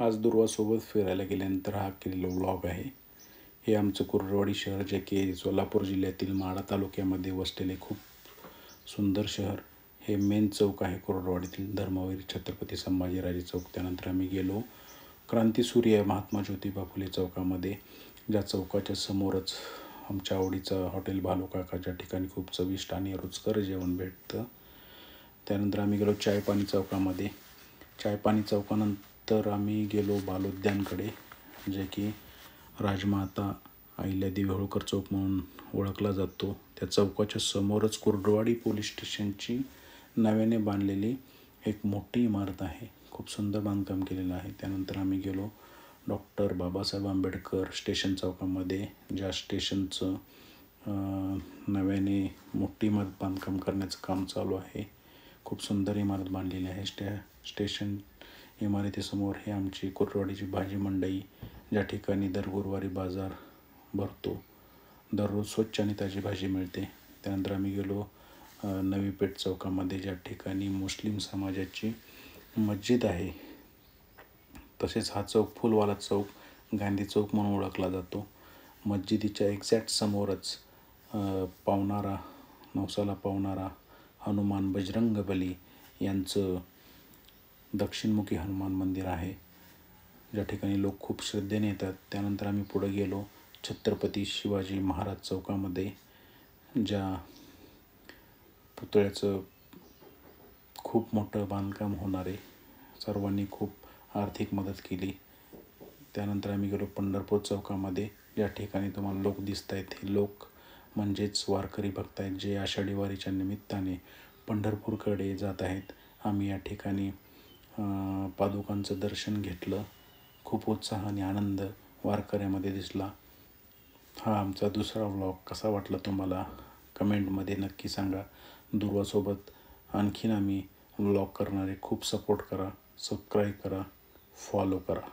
आज दुर्वासोबत फिरायला गेल्यानंतर हा केलेला व्लॉग आहे. हे आमचं कुर्डुवाडी शहर, जे की सोलापूर जिल्ह्यातील माढा तालुक्यामध्ये वसलेले खूप सुंदर शहर. हे मेन चौक आहे कुर्डुवाडीतील, धर्मवीर छत्रपती संभाजीराजे चौक. त्यानंतर आम्ही गेलो क्रांतीसूर्य महात्मा ज्योतिबा फुले चौकामध्ये, ज्या चौकाच्या समोरच आमच्या आवडीचं हॉटेल भालूकाका, ज्या ठिकाणी खूप चविष्ट आणि रुचकर जेवण भेटतं. त्यानंतर आम्ही गेलो चायपाणी चौकामध्ये. चायपाणी चौकानंतर आम्ही गेलो बालोद्यानकडे, जे की राजमाता अहिल्यादेवी होळकर चौक म्हणून ओळखला जातो. त्या चौकाच्या समोरच कुर्डुवाडी पोलीस स्टेशनची नव्याने बांधलेली एक मोठी इमारत आहे. खूप सुंदर बांधकाम केलेलं आहे. त्यानंतर आम्ही गेलो डॉक्टर बाबासाहेब आंबेडकर स्टेशन चौकामध्ये, ज्या स्टेशनचं नव्याने मोठी इमारत बांधकाम करण्याचं काम चालू आहे. खूप सुंदर इमारत बांधलेली आहे. स्टेशन इमारतीसमोर हे आमची कुर्डुवाडीची भाजी मंडई, ज्या ठिकाणी दर गुरुवारी बाजार भरतो. दररोज स्वच्छ आणि ताजी भाजी मिळते. त्यानंतर आम्ही गेलो नवी पेठ चौकामध्ये, ज्या ठिकाणी मुस्लिम समाजाची मस्जिद आहे. तसेच हा चौक फुलवाला चौक, गांधी चौक म्हणून ओळखला जातो. मस्जिदीच्या एक्झॅक्ट समोरच पावणारा, नवसाला पावणारा हनुमान बजरंगबली यांचं दक्षिणमुखी हनुमान मंदिर आहे, ज्या ठिकाणी लोक खूप श्रद्धेने येतात. त्यानंतर आम्ही पुढे गेलो छत्रपती शिवाजी महाराज चौकामध्ये, ज्या पुतळ्याचं खूप मोठं बांधकाम होणार आहे. सर्वांनी खूप आर्थिक मदत केली. त्यानंतर आम्ही गेलो पंढरपूर चौकामध्ये, ज्या ठिकाणी तुम्हाला लोक दिसत आहेत. हे लोक म्हणजेच वारकरी भक्त आहेत, जे आषाढी वारीच्या निमित्ताने पंढरपूरकडे जात आहेत. आम्ही या ठिकाणी पादुकांचं दर्शन घेतलं. खूप उत्साह आणि आनंद वारकऱ्यामध्ये दिसला. हा आमचा दुसरा व्लॉग कसा वाटला तुम्हाला कमेंटमध्ये नक्की सांगा. दुर्वासोबत आणखीन आम्ही व्लॉग करणारे खूप सपोर्ट करा, सबस्क्राईब करा, फॉलो करा.